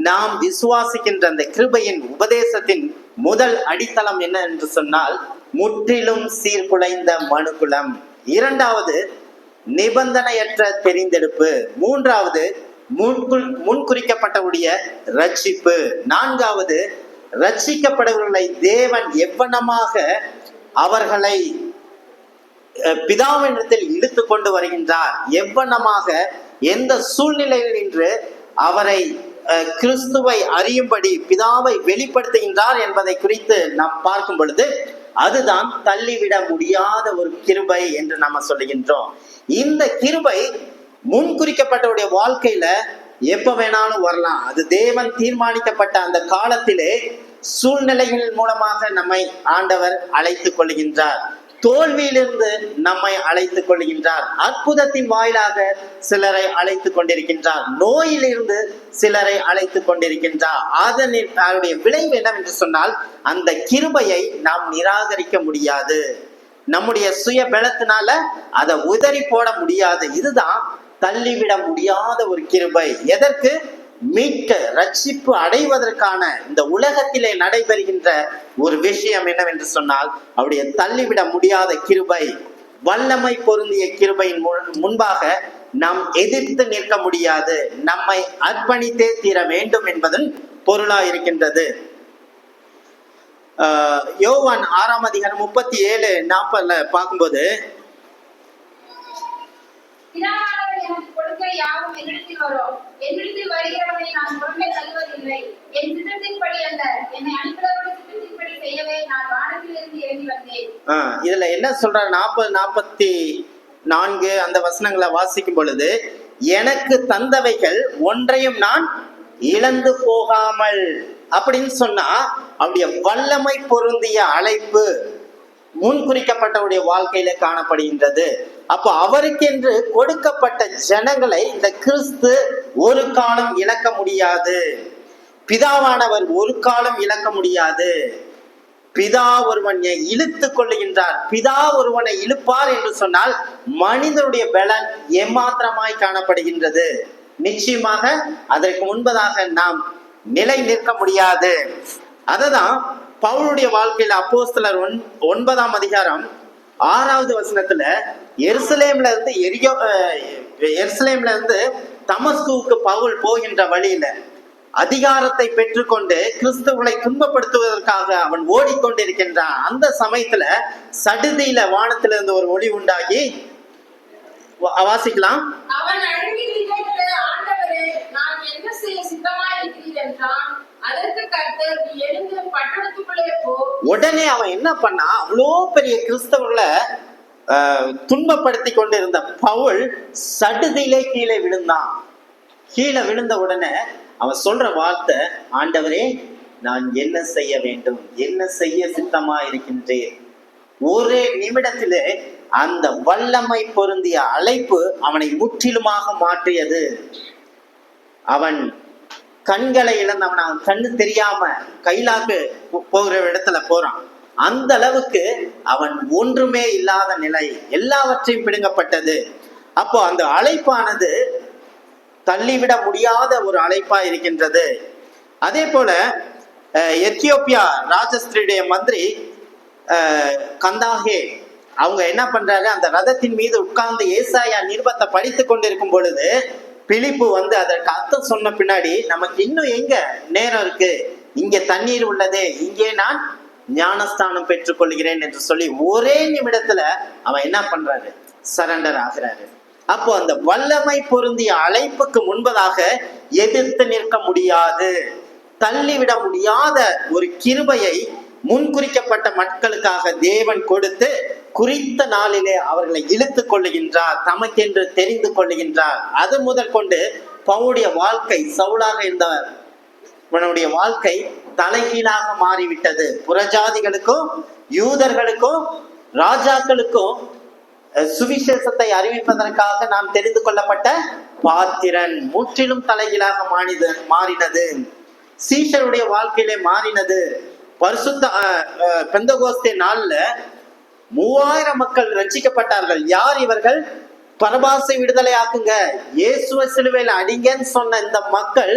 [SPEAKER 1] நாம் விசுவாசிக்கின்ற அந்த கிருபையின் உபதேசத்தின் முதல் அடித்தளம் என்ன என்று சொன்னால் முற்றிலும் சீர்குலைந்த மனுக்குலம். இரண்டாவது நிபந்தனையற்ற தெரிந்தெடுப்பு. மூன்றாவது முன்குறிக்கப்பட்டவுடைய ரட்சிப்பு. நான்காவது ரட்சிக்கப்படுவர்களை தேவன் எவ்வனமாக அவர்களை பிதாவினிடத்தில் இழுத்து கொண்டு வருகின்றார், எவ்வனமாக எந்த சூழ்நிலையில் நின்று அவரை கிறிஸ்துவை அறியும்படி பிதாவை வெளிப்படுத்துகின்றார் என்பதை குறித்து நாம் பார்க்கும் பொழுது அதுதான் தள்ளிவிட முடியாத ஒரு கிருபை என்று நாம சொல்லுகின்றோம். இந்த கிருபை முன்குறிக்கப்பட்டவருடைய வாழ்க்கையில எப்ப வேணாலும் வரலாம். அது தேவன் தீர்மானிக்கப்பட்ட அந்த காலத்திலே சூழ்நிலைகள் மூலமாக நம்மை ஆண்டவர் அழைத்துக் கொள்கின்றார். தோல்வியிலிருந்து நம்மை அழைத்துக் கொள்கின்றார். அற்புதத்தின் வாயிலாக சிலரை அழைத்துக் கொண்டிருக்கின்றார். நோயிலிருந்து சிலரை அழைத்துக் கொண்டிருக்கின்றார். அதனுடைய விளைவு என்னவென்று சொன்னால் அந்த கிருபையை நாம் நிராகரிக்க முடியாது. நம்முடைய சுய பலத்தினால அதை உதறி போட முடியாது. இதுதான் தள்ளிவிட முடியாத ஒரு கிருபை. எதற்கு? மீட்க, ரட்சிப்பு அடைவதற்கான இந்த உலகத்திலே நடைபெறுகின்ற ஒரு விஷயம் என்னவென்று சொன்னால் அவருடைய தள்ளிவிட முடியாத கிருபை, வல்லமை பொருந்திய கிருபையின் முன்பாக நாம் எதிர்த்து நிற்க முடியாது. நம்மை அர்ப்பணித்தே தீர வேண்டும் என்பதன் பொருளா இருக்கின்றது. யோவான் 6:37-40 பார்க்கும்போது
[SPEAKER 2] எனக்கு கொடுக்க யாவும் என்னிடத்தில் வரும். என்னிடத்தில் வருகிறவனை நான் புறம்பே தள்ளுவதில்லை. என் சித்தத்தின்படி அல்ல, என்னை அனுப்பினவருடைய சித்தத்தின்படி செய்யவே நான் வானத்திலிருந்து இறங்கி வந்தேன்.
[SPEAKER 1] இதுல என்ன சொல்ற 40-44 அந்த வசனங்களை வாசிக்கும் பொழுது எனக்கு தந்தவைகள் ஒன்றையும் நான் இழந்து போகாமல் அப்படின்னு சொன்னா அவருடைய வல்லமை பொருந்திய அழைப்பு முன்குறிக்கப்பட்டவருடைய வாழ்க்கையில காணப்படுகின்றது. அப்போ அவருக்கென்று கொடுக்கப்பட்ட ஜனங்களை இந்த கிறிஸ்து ஒரு காலம் இழக்க முடியாது. பிதாவானவர் ஒரு காலம் இழக்க முடியாது. பிதா ஒருவனை இழுத்து கொள்ளுகின்றார். பிதா ஒருவனை இழுப்பார் என்று சொன்னால் மனிதனுடைய பலன் ஏமாத்திரமாய் காணப்படுகின்றது. நிச்சயமாக அதற்கு முன்பதாக நாம் நிலை நிற்க முடியாது. அததான் பவுலுடைய வாழ்க்கையில அப்போஸ்தலர் 9:6 எருசலேம்ல இருந்து தமஸ்குவுக்கு பவுல் போகின்ற வழியில அதிகாரத்தை பெற்றுக்கொண்டு கிறிஸ்துவை துன்பப்படுத்துவதற்காக அவன் ஓடிக்கொண்டிருக்கின்றான். அந்த சமயத்துல சடுதியில வானத்திலிருந்து ஒரு ஒளி உண்டாகி வாசிக்கலாம்.
[SPEAKER 2] அவன் அழுகி நின்று, ஆண்டவரே, நான் என்ன செய்ய சித்தமாயிருக்கிறீர் என்றான். அதற்கு கர்த்தர், நீ எழுந்து பட்டணத்துக்குள்ளே போ.
[SPEAKER 1] உடனே அவன் என்ன பண்ணா, அவ்வளோ பெரிய கிறிஸ்தவர்களை துன்பப்படுத்தி கொண்டிருந்த பவுல் சடுதியிலே கீழே விழுந்தான். கீழே விழுந்த உடனே அவன் சொல்ற வார்த்தை, ஆண்டவரே, நான் என்ன செய்ய வேண்டும், என்ன செய்ய சித்தமா இருக்கின்றேன். ஒரே நிமிடத்திலே அந்த வல்லமை பொருந்திய அழைப்பு அவனை முற்றிலுமாக மாற்றியது. அவன் கண்களை இழந்தவன், அவன் கண்ணு தெரியாம கைலாக்கு போகிற இடத்துல போறான். அந்த அளவுக்கு அவன் ஒன்றுமே இல்லாத நிலை, எல்லாவற்றையும் பிடுங்கப்பட்டது. அப்போ அந்த அழைப்பானது தள்ளிவிட முடியாத ஒரு அழைப்பா இருக்கின்றது. அதே போல எத்தியோப்பியா ராஜஸ்திரியுடைய மந்திரி கந்தாகே அவங்க என்ன பண்றாரு, அந்த ரதத்தின் மீது உட்கார்ந்து ஏசாயா நிருபத்தை படித்து கொண்டிருக்கும் பொழுது பிலிப்பு வந்து அதற்கு அர்த்தம் சொன்ன பின்னாடி, நமக்கு இன்னும் எங்க நேரம் இருக்கு, இங்க தண்ணீர் உள்ளதே, இங்கே நான் ஞானஸ்தானம் பெற்றுக் கொள்கிறேன் என்று சொல்லி ஒரே நிமிடத்துல அவன் என்ன பண்றாரு, சரண்டர் ஆகிறாரு. அப்போ அந்த வல்லமை பொருந்திய அழைப்புக்கு முன்பதாக எதிர்த்து நிற்க முடியாது, தள்ளிவிட முடியாத ஒரு கிருபையை முன்குறிக்கப்பட்ட மக்களுக்காக தேவன் கொடுத்து குறித்த நாளிலே அவர்களை இழுத்து கொள்ளுகின்றார், தமக்கென்று தெரிந்து கொள்ளுகின்றார். அது முதல் கொண்டு பவுலுடைய வாழ்க்கை, சவுலாக இருந்தவனுடைய வாழ்க்கை தலைகீழாக மாறிவிட்டது. புறஜாதிகளுக்கும் யூதர்களுக்கும் ராஜாக்களுக்கும் சுவிசேஷத்தை அறிவிப்பதற்காக நாம் தெரிந்து கொள்ளப்பட்ட பாத்திரன் முற்றிலும் தலைகீழாக மாறினது. சீஷருடைய வாழ்க்கையிலே மாறினது. பரிசுத்த பெந்தகோஸ்தே நாள்ல 3000 மக்கள் ரட்சிக்கப்பட்டார்கள். யார் இவர்கள்? பரபாசை விடுதலை ஆக்குங்க, இயேசுவ சிலுவையில் அடிங்கன்னு சொன்ன இந்த மக்கள்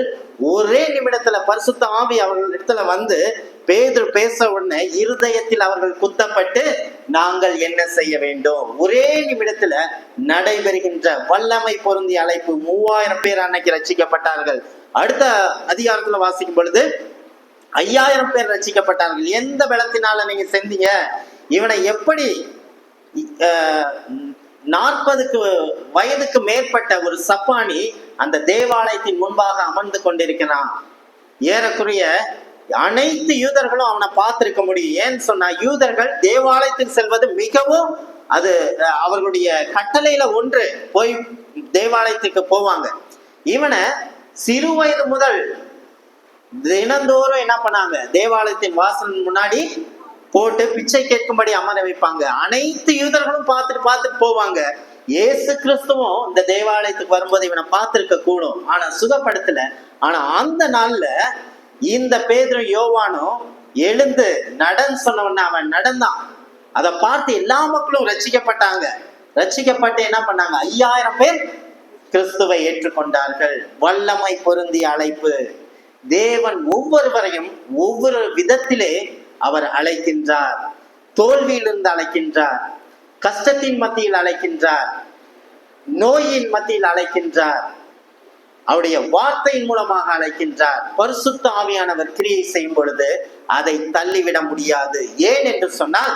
[SPEAKER 1] ஒரே நிமிடத்துல பரிசுத்த ஆவி அவர்கள் இடத்துல வந்து பேதுரு பேச உடனே இருதயத்தில் அவர்கள் குத்தப்பட்டு நாங்கள் என்ன செய்ய வேண்டும்? ஒரே நிமிடத்துல நடைபெறுகின்ற வல்லமை பொருந்திய அழைப்பு. 3000 பேர் அன்னைக்கு ரட்சிக்கப்பட்டார்கள். அடுத்த அதிகாரத்துல வாசிக்கும் பொழுது 5000 பேர் ரட்சிக்கப்பட்டார்கள். எந்த பலத்தினால நீங்க செஞ்சீங்க? இவனை எப்படி 40 வயதுக்கு மேற்பட்ட ஒரு சப்பானி அந்த தேவாலயத்தின் முன்பாக அமர்ந்து கொண்டிருக்கிறான். ஏறக்குறைய அனைத்து யூதர்களும் அவனை பார்த்திருக்க முடியும். ஏன்னு சொன்னா யூதர்கள் தேவாலயத்துக்கு செல்வது மிகவும் அது அவர்களுடைய கட்டளையில ஒன்று, போய் தேவாலயத்துக்கு போவாங்க. இவனை சிறு வயது முதல் தினந்தோறும் என்ன பண்ணாங்க? தேவாலயத்தின் வாசல் முன்னாடி போட்டு பிச்சை கேட்கும்படி அமர வைப்பாங்க. அனைத்து யூதர்களும் பார்த்துட்டு போவாங்க. இயேசு கிறிஸ்துவும் இந்த தேவாலயத்துக்கு வரும்போது இவனை பார்த்திருக்க கூடும், ஆனா சுகப்படுத்தல. ஆனா அந்த நாள்ல இந்த பேதுரு யோவானும் எழுந்து நடன்னு சொன்ன அவன் நடந்தான். அதை பார்த்து எல்லா மக்களும் ரட்சிக்கப்பட்டாங்க. ரட்சிக்கப்பட்டு என்ன பண்ணாங்க? 5000 பேர் கிறிஸ்துவை ஏற்றுக்கொண்டார்கள். வல்லமை பொருந்திய அழைப்பு. தேவன் ஒவ்வொருவரையும் ஒவ்வொரு விதத்திலே அவர் அழைக்கின்றார். தோல்வியிலிருந்து அழைக்கின்றார், கஷ்டத்தின் மத்தியில் அழைக்கின்றார், நோயின் மத்தியில் அழைக்கின்றார், அவருடைய வார்த்தையின் மூலமாக அழைக்கின்றார். பரிசுத்த ஆவியானவர் கிரியை செய்யும் பொழுது அதை தள்ளிவிட முடியாது. ஏன் என்று சொன்னால்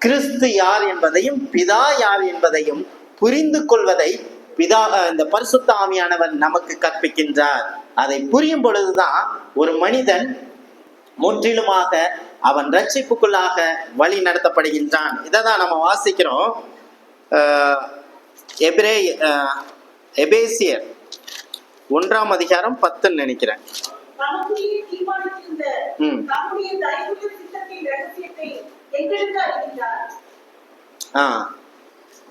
[SPEAKER 1] கிறிஸ்து யார் என்பதையும் பிதா யார் என்பதையும் புரிந்து கொள்வதை இந்த பரிசுத்த ஆவியானவர் நமக்கு கற்பிக்கின்றார். அதை புரியும் பொழுதுதான் ஒரு மனிதன் முற்றிலுமாக அவன் ரட்சிப்புக்குள்ளாக வழி நடத்தப்படுகின்றான். இதைதான் நம்ம வாசிக்கிறோம். எபேசியர் 1ஆம் அதிகாரம் 10 நினைக்கிறேன்.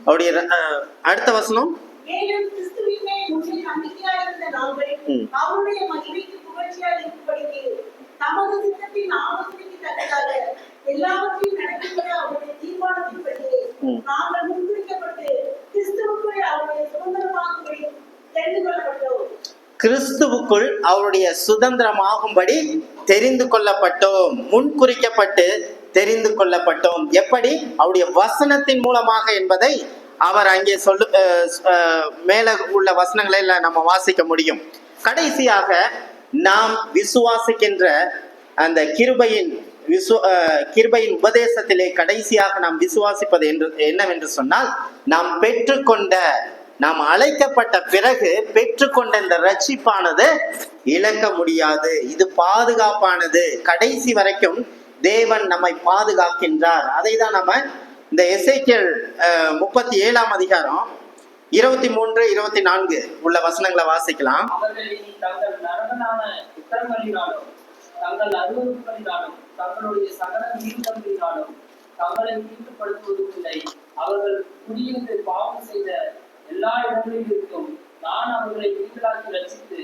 [SPEAKER 1] அவருடைய அடுத்த வசனம், கிறிஸ்துவுக்குள் அவருடைய சுதந்திரமாகும்படி தெரிந்து கொள்ளப்பட்டோம். முன்குறிக்கப்பட்டு தெரிந்து கொள்ளப்பட்டோம். எப்படி? அவருடைய வசனத்தின் மூலமாக என்பதை அவர் அங்கே மேல உள்ள வசனங்களை நம்ம வாசிக்க முடியும். கடைசியாக நாம் விசுவாசிக்கின்ற அந்த கிருபையின் உபதேசத்திலே கடைசியாக நாம் விசுவாசிப்பது என்னவென்று சொன்னால், நாம் அழைக்கப்பட்ட பிறகு பெற்றுக்கொண்ட இந்த ரட்சிப்பானது இழக்க முடியாது. இது பாதுகாப்பானது. கடைசி வரைக்கும் தேவன் நம்மை பாதுகாக்கின்றார். அதை தான் நம்ம இந்த எசேக்கியேல் 37ஆம் அதிகாரம் 23, 24 உள்ள வசனங்களை வாசிக்கலாம்.
[SPEAKER 3] தங்கள் அருவருப்புகளினாலும் தங்களுடைய சகல மீன்களினாலும் தங்களை தீட்டுப்படுத்துவதில்லை. அவர்கள் குடியிருந்து பாவம் செய்த எல்லா இடங்களிலும் இருக்கும் நான் அவர்களை நீங்களாக்கி ரட்சித்து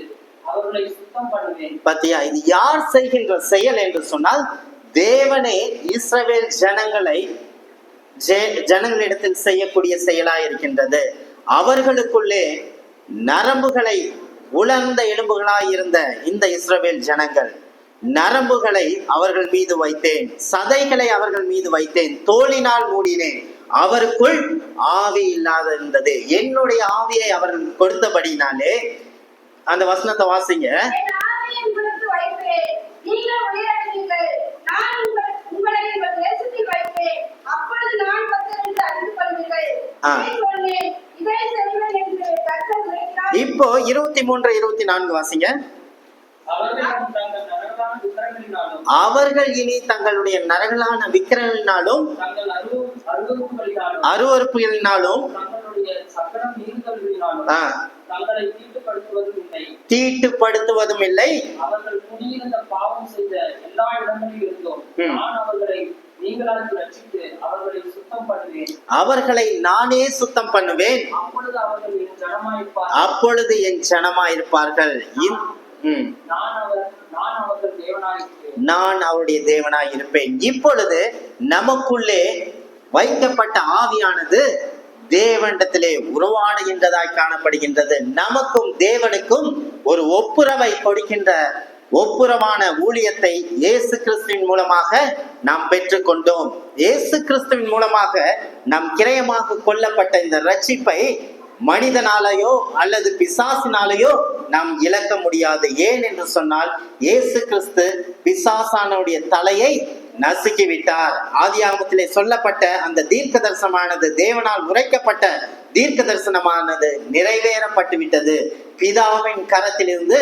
[SPEAKER 3] அவர்களை சுத்தம் பண்ணுவேன்.
[SPEAKER 1] பத்தியா, இது யார் செய்கின்ற செயல் என்று சொன்னால், தேவனே இஸ்ரவேல் ஜனங்களிடத்தில் செய்யக்கூடிய செயலாய் இருக்கின்றது. அவர்களுக்குள்ளே நரம்புகளை உலர்ந்த எலும்புகளாய் இருந்த இந்த இஸ்ரவேல் ஜனங்கள், நரம்புகளை அவர்கள் மீது வைத்தேன், சதைகளை அவர்கள் மீது வைத்தேன், தோலினால் மூடினேன், அவருக்குள் ஆவி இல்லாத இருந்தது. என்னுடைய ஆவியை அவர்கள் கொடுத்தபடினாலே, அந்த வசனத்தை வாசிங்க. இப்போ 23, 24 வாசிங்க. அவர்கள் இனி தங்களுடைய நரகலான விக்கிரங்களினாலும் அருவருப்புகளினாலும் தீட்டுப்படுத்துவதும் இல்லை.
[SPEAKER 3] அவர்கள் குடியிருந்த பாவம் செய்த எல்லா இடங்களிலும் இருந்தோம் நான் அவர்களை நீங்களாக்கி ரட்சித்து அவர்களை சுத்தம் பண்ணுவேன்.
[SPEAKER 1] அவர்களை நானே சுத்தம் பண்ணுவேன்.
[SPEAKER 3] அப்பொழுது அவர்கள் என் ஜனமாயிருப்பார்கள்.
[SPEAKER 1] அப்பொழுது என் ஜனமாயிருப்பார்கள்.
[SPEAKER 3] நான் அவருடைய தேவனாய் இருப்பேன்.
[SPEAKER 1] இப்பொழுது நமக்குள்ளே வைக்கப்பட்ட ஆவியானது தேவனிடத்திலே உறவாடுகின்றதாய் காணப்படுகின்றது. நமக்கும் தேவனுக்கும் ஒரு ஒப்புரவை கொடுக்கின்ற ஒப்புரவான ஊழியத்தை இயேசு கிறிஸ்துவின் மூலமாக நாம் பெற்றுக்கொண்டோம். இயேசு கிறிஸ்துவின் மூலமாக நாம் கிரயமாக கொள்ளப்பட்ட இந்த ரட்சிப்பை மனிதனாலேயோ அல்லது பிசாசினாலேயோ நாம் இழக்க முடியாது. ஏன் என்று சொன்னால், இயேசு கிறிஸ்து பிசாசானுடைய தலையை நசுக்கி விட்டார். ஆதியாகமத்திலே சொல்லப்பட்ட அந்த தீர்க்க தரிசனமானது, தேவனால் உரைக்கப்பட்ட தீர்க்க தரிசனமானது நிறைவேறப்பட்டு விட்டது. பிதாவின் கரத்திலிருந்து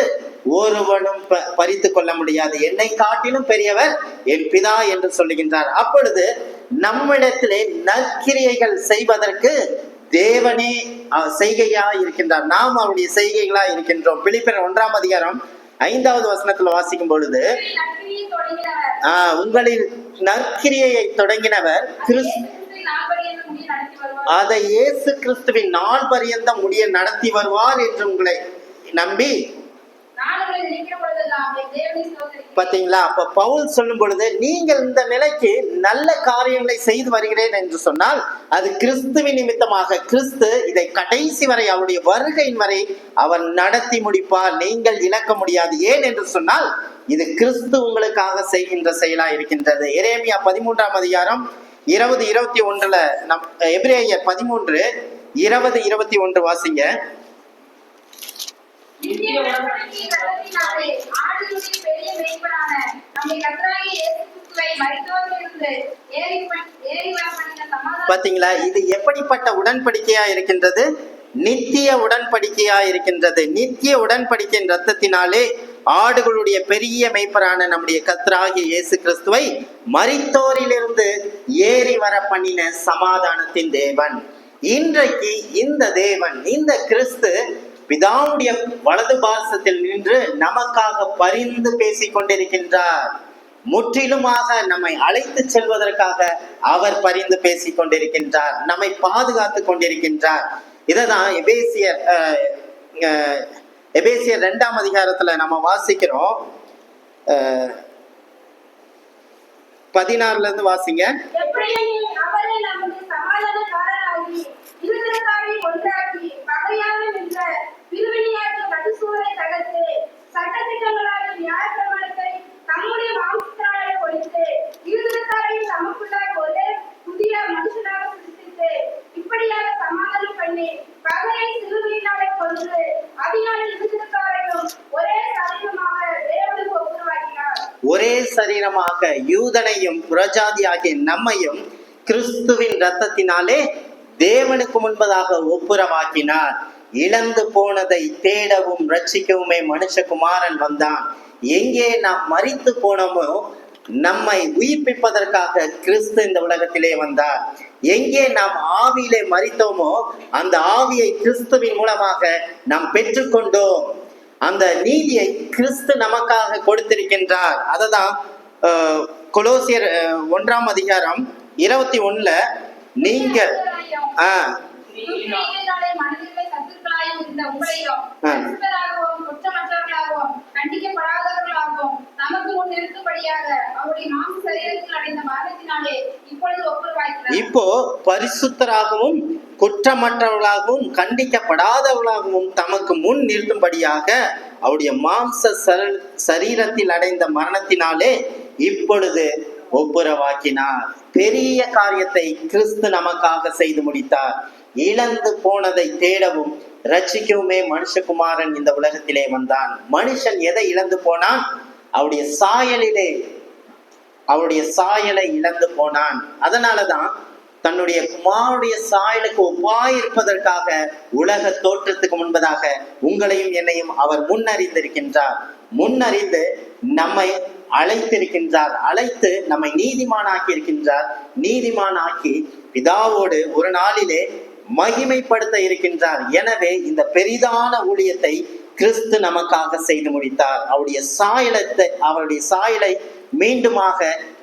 [SPEAKER 1] ஒருவனும் பறித்து கொள்ள முடியாது. என்னை காட்டிலும் பெரியவர் என் பிதா என்று சொல்லுகின்றார். அப்பொழுது நம்மிடத்திலே நற்கிரியைகள் செய்வதற்கு தேவனே செய்கையா இருக்கின்றார். நாம் அவருடைய செய்கைகளா இருக்கின்றோம். பிலிப்பியர் 1:5 வசனத்துல வாசிக்கும் பொழுது, உங்களில் நற்கிரியை தொடங்கினவர் அதை இயேசு கிறிஸ்துவின் நாள் பரியந்தம் முடிய நடத்தி வருவார் என்று உங்களை நம்பி. பாத்தீங்களா? அப்ப பவுல் சொல்லும் பொழுது, நீங்கள் இந்த நிலைக்கு நல்ல காரியங்களை செய்து வருகிறேன் என்று சொன்னால் அது கிறிஸ்துவின் நிமித்தமாக. கிறிஸ்து இதை கடைசி வரை, அவருடைய வருகையின் வரை அவர் நடத்தி முடிப்பார். நீங்கள் இழக்க முடியாது. ஏன் என்று சொன்னால், இது கிறிஸ்து உங்களுக்காக செய்கின்ற செயலா இருக்கின்றது. எரேமியா 13:20-21 நம் எபிரேயர் 13:20-21 வாசிங்க. பாத்தீங்களா? இது எப்படிப்பட்ட உடன்படிக்கையா இருக்கின்றது? நித்திய உடன்படிக்கையா இருக்கின்றது. நித்திய உடன்படிக்கையின் ரத்தத்தினாலே ஆடுகளுடைய பெரிய மேய்ப்பரான நம்முடைய கர்த்தராகிய இயேசு கிறிஸ்துவை மரித்தோரிலிருந்து ஏறி வர பண்ணின சமாதானத்தின் தேவன். இன்றைக்கு இந்த தேவன், இந்த கிறிஸ்து பிதாவுடைய வலது பாரசத்தில் நின்று நமக்காக பரிந்து பேசிக் கொண்டிருக்கின்றார். முற்றிலுமாக நம்மை அழைத்து செல்வதற்காக அவர் பரிந்து பேசிக் கொண்டிருக்கின்றார். நம்மை பாதுகாத்து கொண்டிருக்கின்றார். இததான் எபேசியர் 2 நம்ம வாசிக்கிறோம். 16 வாசிங்க. ஒரே சரீரமாக யூதனையும் புறஜாதியாகிய நம்மையும் கிறிஸ்துவின் இரத்தத்தினாலே தேவனுக்கு முன்பதாக ஒப்புரவாக்கினார். இழந்து போனதை தேடவும் ரட்சிக்கவுமே மனுஷகுமாரன் வந்தான். எங்கே நாம் மரித்து போனோமோ நம்மை உயிர்ப்பிப்பதற்காக கிறிஸ்து இந்த உலகத்திலே வந்தார். எங்கே நாம் ஆவியிலே மரித்தோமோ அந்த ஆவியை கிறிஸ்துவின் மூலமாக நாம் பெற்றுக்கொண்டோம். அந்த நீதியை கிறிஸ்து நமக்காக கொடுத்திருக்கின்றார். அததான் கொலோசியர் 1:21 நீங்கள் இப்போ பரிசுத்தராகவும் குற்றமற்றவர்களாகவும் கண்டிக்கப்படாதவர்களாகவும் தமக்கு முன் நிறுத்தும்படியாக அவருடைய மாம்ச சரீரத்தில் அடைந்த மரணத்தினாலே இப்பொழுது ஒப்புரவாக்கினார். பெரிய காரியத்தை கிறிஸ்து நமக்காக செய்து முடித்தார். இழந்து போனதை தேடவும் ரட்சிக்கவுமே மனுஷகுமாரன் இந்த உலகத்திலே வந்தான். மனுஷன் எதை இழந்து போனான்? அவருடைய சாயலை இழந்து போனான். அதனாலதான் தன்னுடைய குமாருடைய சாயலுக்கு ஒப்பாயிருப்பதற்காக உலக தோற்றத்துக்கு முன்பதாக உங்களையும் என்னையும் அவர் முன்னறிந்திருக்கின்றார். முன்னறிந்து நம்மை அழைத்திருக்கின்றார். அழைத்து நம்மை நீதிமானாக்கி இருக்கின்றார். நீதிமானாக்கி பிதாவோடு ஒரு நாளிலே மகிமைப்படுத்த இருக்கின்றார். எனவே இந்த பெரிதான ஊழியத்தை கிறிஸ்து நமக்காக செய்து முடித்தார். அவருடைய சாயலை மீண்டுமாக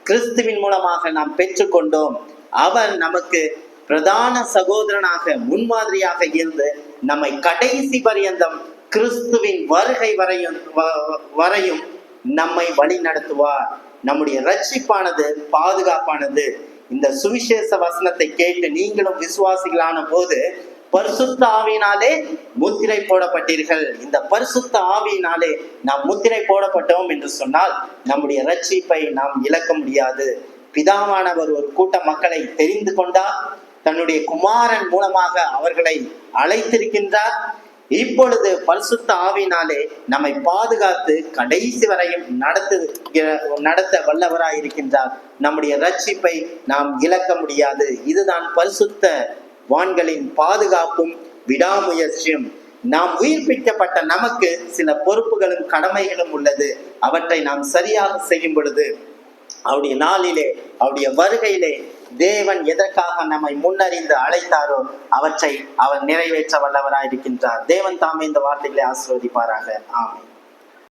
[SPEAKER 1] கிறிஸ்துவின் மூலமாக நாம் பெற்றுக்கொண்டோம். அவர் நமக்கு பிரதான சகோதரனாக முன்மாதிரியாக இருந்து நம்மை கடைசி பரியந்தம் கிறிஸ்துவின் வருகை வரையும் நம்மை வழி நடத்துவார். நம்முடைய ரட்சிப்பானது பாதுகாப்பானது. இந்த சுவிசேஷ வசனத்தை கேட்டு நீங்களும் விசுவாசிகளான போது பரிசுத்த ஆவியினாலே முத்திரை போடப்பட்டீர்கள். இந்த பரிசுத்த ஆவியினாலே நாம் முத்திரை போடப்பட்டோம் என்று சொன்னால் நம்முடைய ரட்சிப்பை நாம் இழக்க முடியாது. பிதாவானவர் ஒரு கூட்ட மக்களை தெரிந்து கொண்டார், தன்னுடைய குமாரன் மூலமாக அவர்களை அழைத்திருக்கின்றார். இப்பொழுது பரிசுத்த ஆவியினாலே நம்மை பாதுகாத்து கடைசி வரையும் நடத்த வல்லவராய் இருக்கின்றார். நம்முடைய ரட்சிப்பை நாம் இழக்க முடியாது. இதுதான் பரிசுத்த வான்களின் பாதுகாப்பும் விடாமுயற்சியும். நாம் உயிர்ப்பிக்கப்பட்ட நமக்கு சில பொறுப்புகளும் கடமைகளும் உள்ளது. அவற்றை நாம் சரியாக செய்யும் பொழுது அவருடைய நாளிலே, அவருடைய வருகையிலே தேவன் எதற்காக நம்மை முன்னறிந்து அழைத்தாரோ அவற்றை அவர் நிறைவேற்ற வல்லவராய் இருக்கின்றார். தேவன் தாமே இந்த வார்த்தைகளை ஆசீர்வதிப்பாராக. ஆமென்.